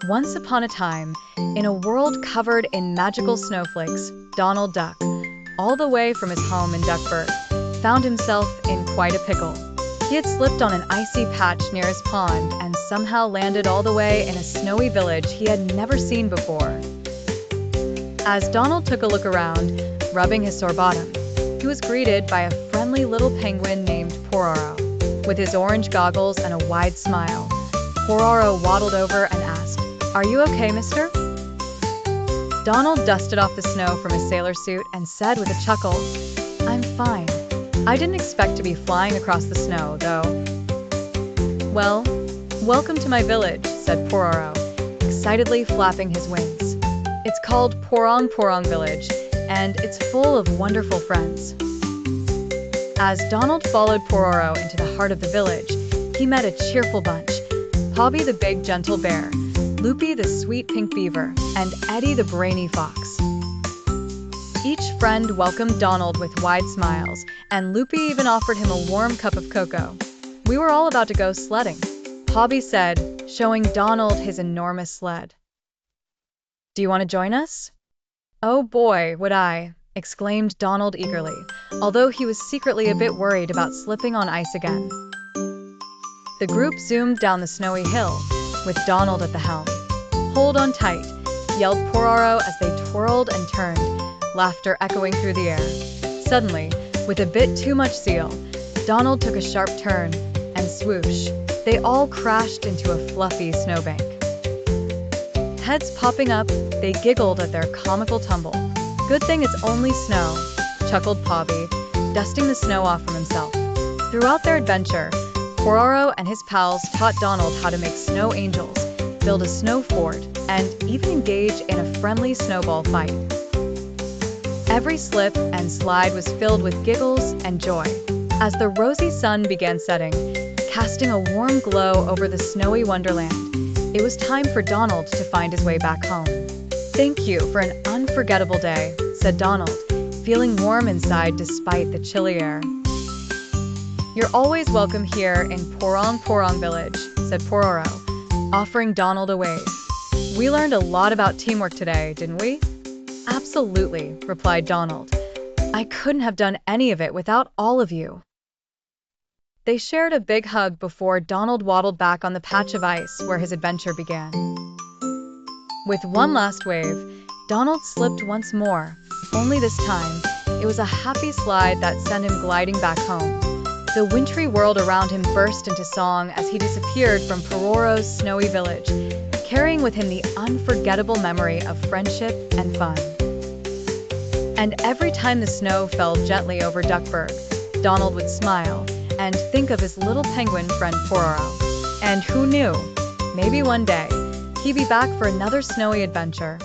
Once upon a time, in a world covered in magical snowflakes, Donald Duck, all the way from his home in Duckburg, found himself in quite a pickle. He had slipped on an icy patch near his pond and somehow landed all the way in a snowy village he had never seen before. As Donald took a look around, rubbing his sore bottom, he was greeted by a friendly little penguin named Pororo. With his orange goggles and a wide smile, Pororo waddled over and asked, "Are you okay, mister?" Donald dusted off the snow from his sailor suit and said with a chuckle, "I'm fine. I didn't expect to be flying across the snow, though." "Well, welcome to my village," said Pororo, excitedly flapping his wings. "It's called Porong Porong Village, and it's full of wonderful friends." As Donald followed Pororo into the heart of the village, he met a cheerful bunch: Pobby the big gentle bear, Loopy the sweet pink beaver, and Eddie the brainy fox. Each friend welcomed Donald with wide smiles, and Loopy even offered him a warm cup of cocoa. "We were all about to go sledding," Pobby said, showing Donald his enormous sled. "Do you want to join us?" "Oh boy, would I!" exclaimed Donald eagerly, although he was secretly a bit worried about slipping on ice again. The group zoomed down the snowy hill, with Donald at the helm. "Hold on tight," yelled Pororo as they twirled and turned, laughter echoing through the air. Suddenly, with a bit too much zeal, Donald took a sharp turn, and swoosh, they all crashed into a fluffy snowbank. Heads popping up, they giggled at their comical tumble. "Good thing it's only snow," chuckled Pobby, dusting the snow off from himself. Throughout their adventure, Pororo and his pals taught Donald how to make snow angels, build a snow fort, and even engage in a friendly snowball fight. Every slip and slide was filled with giggles and joy. As the rosy sun began setting, casting a warm glow over the snowy wonderland, it was time for Donald to find his way back home. "Thank you for an unforgettable day," said Donald, feeling warm inside despite the chilly air. "You're always welcome here in Porong Porong Village," said Pororo, offering Donald a wave. "We learned a lot about teamwork today, didn't we?" "Absolutely," replied Donald. "I couldn't have done any of it without all of you." They shared a big hug before Donald waddled back on the patch of ice where his adventure began. With one last wave, Donald slipped once more, only this time, it was a happy slide that sent him gliding back home. The wintry world around him burst into song as he disappeared from Pororo's snowy village, carrying with him the unforgettable memory of friendship and fun. And every time the snow fell gently over Duckburg, Donald would smile and think of his little penguin friend Pororo. And who knew, maybe one day, he'd be back for another snowy adventure.